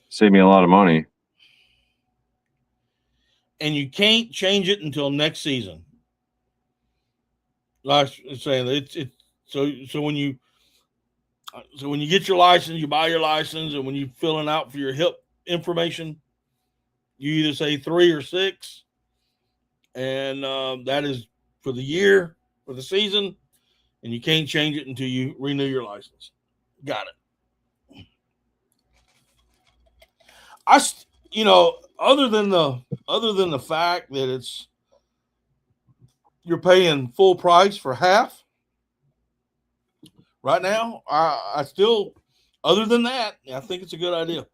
Speaker 2: Save me a lot of money.
Speaker 1: And you can't change it until next season. Like I'm saying, so when you get your license, you buy your license, and when you're filling out for your HIP information, you either say 3 or 6, and that is for the year, for the season, and you can't change it until you renew your license. Got it. Other than the fact that you're paying full price for half right now, I still, other than that, I think it's a good idea.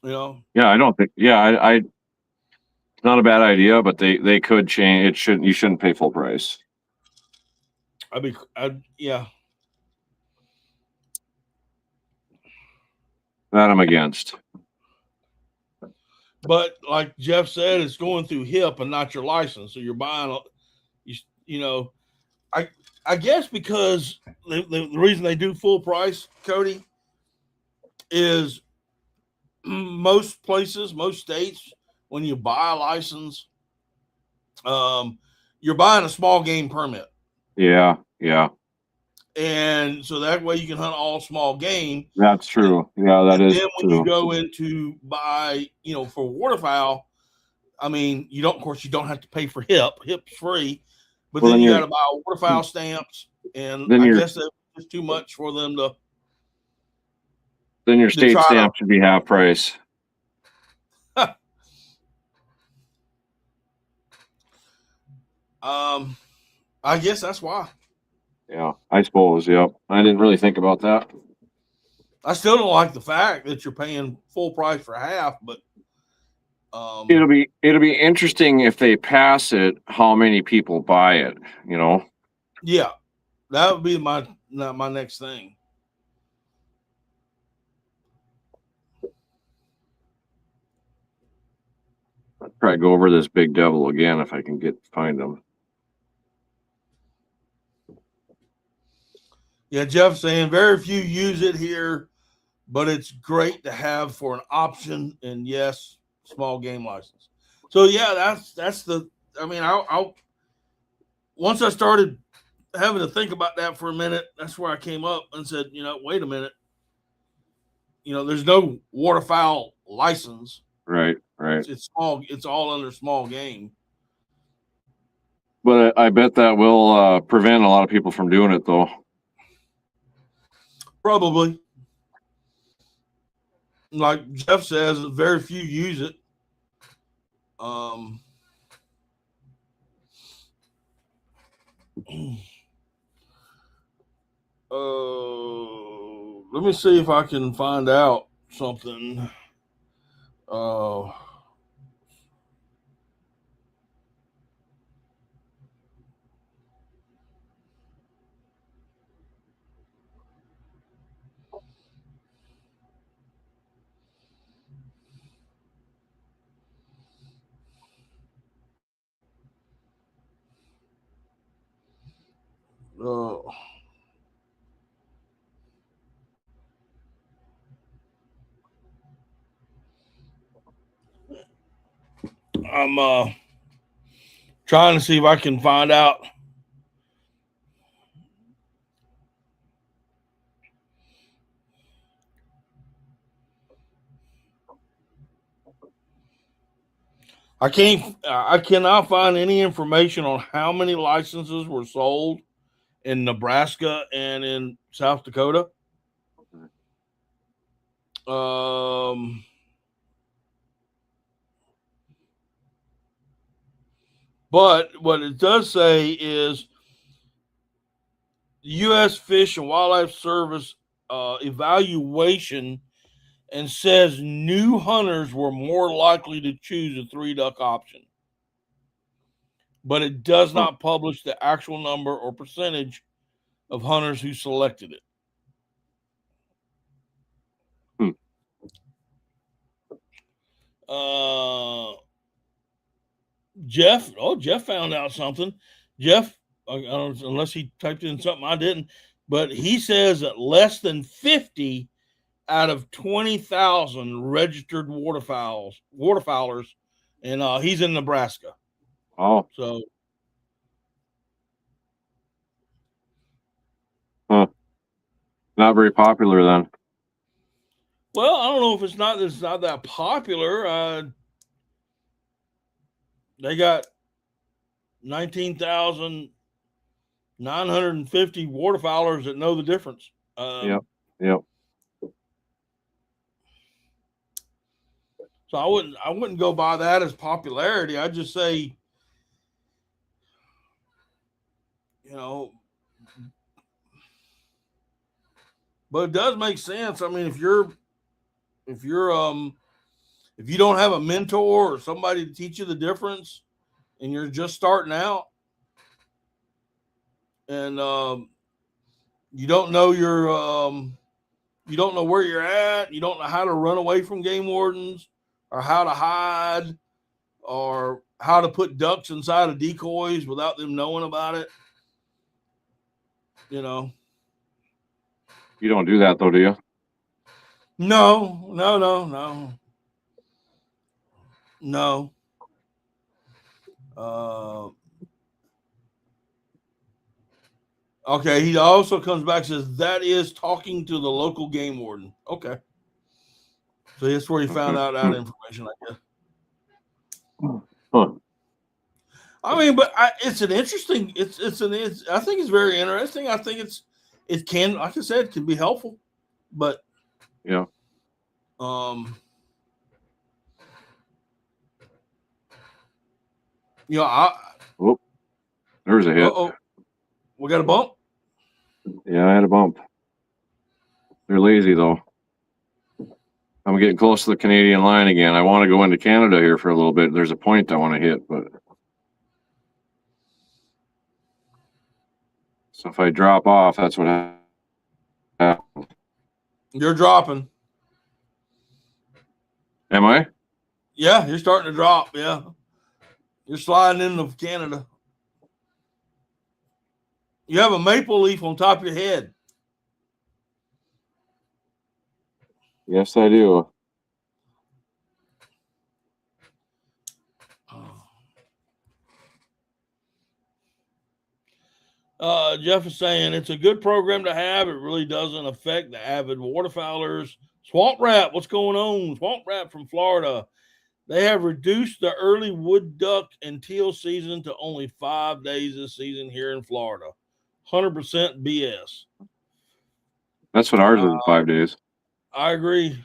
Speaker 2: Yeah, I don't think. Yeah, I it's not a bad idea, but they could change. You shouldn't pay full price.
Speaker 1: Yeah.
Speaker 2: That I'm against.
Speaker 1: But like Jeff said, it's going through HIP and not your license. So you're buying, I guess because the reason they do full price, Cody, is most places, most states, when you buy a license, you're buying a small game permit.
Speaker 2: Yeah.
Speaker 1: And so that way you can hunt all small game.
Speaker 2: That's true. Yeah, that is
Speaker 1: then when
Speaker 2: true.
Speaker 1: you go into buy, for waterfowl, I mean, you don't have to pay for HIP. HIP's free, but then you got to buy waterfowl stamps, and I guess that's just too much for them to.
Speaker 2: Then your state stamp should be half price.
Speaker 1: I guess that's why.
Speaker 2: Yeah, I suppose. Yep. I didn't really think about that.
Speaker 1: I still don't like the fact that you're paying full price for half, but
Speaker 2: it'll be interesting if they pass it, how many people buy it,
Speaker 1: Yeah, that would be my next thing.
Speaker 2: I'll try to go over this big devil again if I can find them.
Speaker 1: Yeah, Jeff's saying very few use it here, but it's great to have for an option. And yes, small game license. So yeah, that's the. I mean, I'll once I started having to think about that for a minute, that's where I came up and said, wait a minute. There's no waterfowl license.
Speaker 2: Right.
Speaker 1: It's small. It's all under small game.
Speaker 2: But I bet that will prevent a lot of people from doing it, though.
Speaker 1: Probably. Like Jeff says, very few use it. Let me see if I can find out something. I'm trying to see if I can find out. I cannot find any information on how many licenses were sold in Nebraska and in South Dakota. But what it does say is U.S. Fish and Wildlife Service evaluation, and says new hunters were more likely to choose a 3-duck option. But it does not publish the actual number or percentage of hunters who selected it. Jeff found out something. Jeff, unless he typed in something I didn't, but he says that less than 50 out of 20,000 registered waterfowlers, and he's in Nebraska.
Speaker 2: Oh,
Speaker 1: so
Speaker 2: not very popular then.
Speaker 1: Well, I don't know if it's not that popular. They got 19,950 waterfowlers that know the difference.
Speaker 2: Yep.
Speaker 1: So I wouldn't go by that as popularity. I'd just say, but it does make sense. I mean, if you're if you don't have a mentor or somebody to teach you the difference, and you're just starting out, and you don't know you don't know where you're at, you don't know how to run away from game wardens, or how to hide, or how to put ducks inside of decoys without them knowing about it. You know.
Speaker 2: You don't do that though, do you?
Speaker 1: No. Okay, he also comes back and says that is talking to the local game warden. Okay. So that's where he found out that information, I guess.
Speaker 2: Huh.
Speaker 1: I mean, but it's an interesting. I think it's very interesting. I think it can, like I said, can be helpful, but
Speaker 2: yeah.
Speaker 1: You know,
Speaker 2: there's a hit.
Speaker 1: Uh-oh. We got a bump?
Speaker 2: Yeah, I had a bump. They're lazy though. I'm getting close to the Canadian line again. I want to go into Canada here for a little bit. There's a point I want to hit, but so if I drop off, that's what happens.
Speaker 1: You're dropping.
Speaker 2: Am I?
Speaker 1: Yeah, you're starting to drop. Yeah. You're sliding into Canada. You have a maple leaf on top of your head.
Speaker 2: Yes, I do.
Speaker 1: Jeff is saying it's a good program to have. It really doesn't affect the avid waterfowlers. Swamp Rat, what's going on? Swamp Rat from Florida. They have reduced the early wood duck and teal season to only 5 days this season here in Florida. 100% BS.
Speaker 2: That's what ours is, 5 days.
Speaker 1: I agree.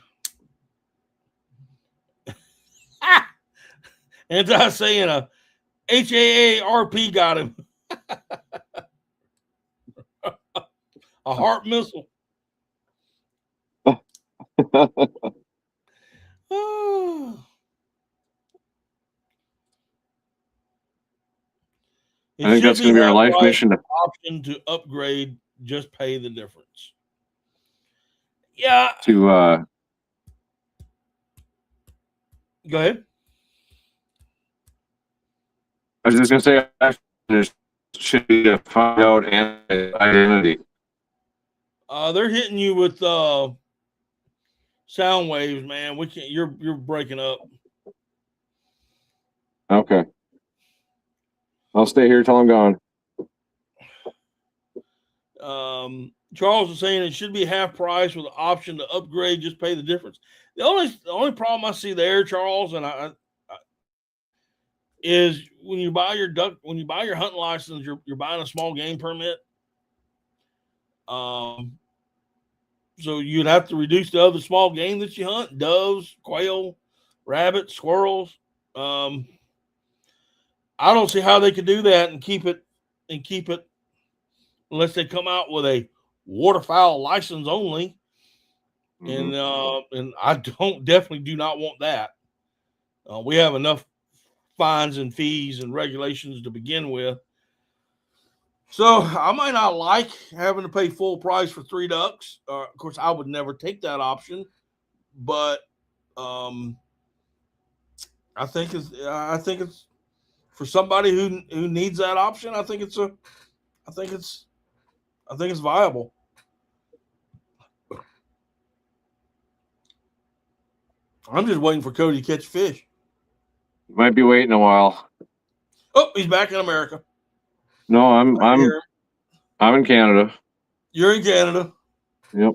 Speaker 1: Anti saying a HAARP got him. A heart missile.
Speaker 2: I think that's going to be our life mission.
Speaker 1: Option to upgrade, just pay the difference. Yeah.
Speaker 2: To
Speaker 1: go ahead.
Speaker 2: I was just going to say, there should be a find out and identity.
Speaker 1: They're hitting you with sound waves, man. We can't. You're breaking up.
Speaker 2: Okay. I'll stay here till I'm gone.
Speaker 1: Charles is saying it should be half price with the option to upgrade, just pay the difference. The only problem I see there, Charles, and I is when you buy your hunting license, you're buying a small game permit. So you'd have to reduce the other small game that you hunt: doves, quail, rabbits, squirrels. I don't see how they could do that and keep it unless they come out with a waterfowl license only. Mm-hmm. And I definitely do not want that. We have enough fines and fees and regulations to begin with. So I might not like having to pay full price for 3 ducks. Of course, I would never take that option, but I think it's for somebody who needs that option. I think it's viable. I'm just waiting for Cody to catch fish.
Speaker 2: You might be waiting a while.
Speaker 1: Oh, he's back in America.
Speaker 2: No, I'm in Canada.
Speaker 1: You're in Canada.
Speaker 2: Yep.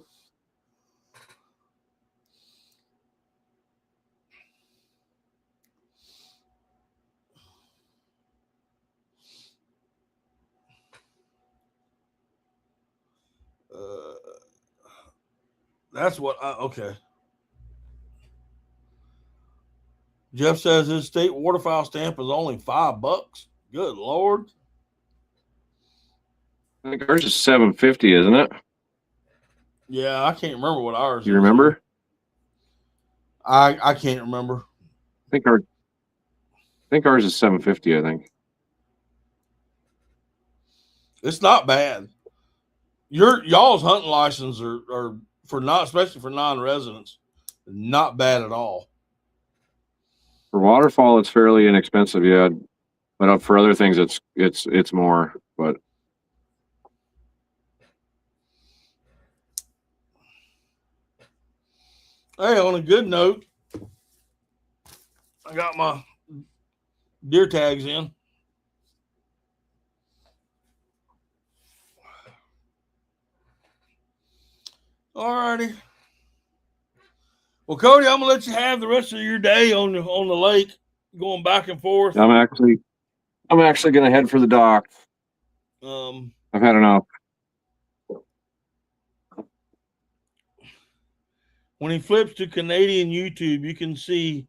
Speaker 1: That's what okay. Jeff says his state waterfowl stamp is only $5. Good Lord.
Speaker 2: I think ours is $7.50, isn't it?
Speaker 1: Yeah, I can't remember what ours is.
Speaker 2: You remember?
Speaker 1: I can't remember.
Speaker 2: I think ours is 750. I think.
Speaker 1: It's not bad. Y'all's hunting license are for not, especially for non-residents, not bad at all.
Speaker 2: For waterfowl, it's fairly inexpensive, yeah. But for other things, it's more. But
Speaker 1: hey, on a good note, I got my deer tags in. All righty. Well, Cody, I'm gonna let you have the rest of your day on the lake, going back and forth.
Speaker 2: I'm actually gonna head for the dock. I've had enough.
Speaker 1: When he flips to Canadian YouTube, you can see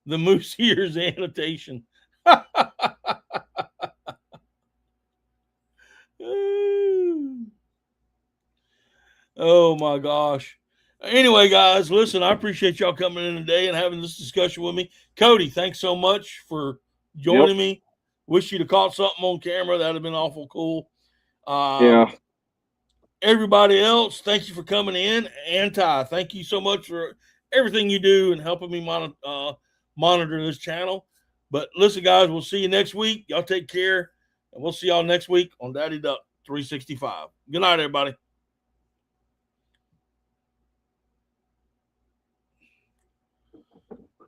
Speaker 1: the moose ears annotation. Oh my gosh. Anyway, guys, listen, I appreciate y'all coming in today and having this discussion with me. Cody, thanks so much for joining me. Wish you'd have caught something on camera. That'd have been awful cool.
Speaker 2: Yeah.
Speaker 1: Everybody else, thank you for coming in. And Ty, thank you so much for everything you do and helping me monitor this channel. But listen, guys, we'll see you next week. Y'all take care, and we'll see y'all next week on Daddy Duck 365. Good night, everybody.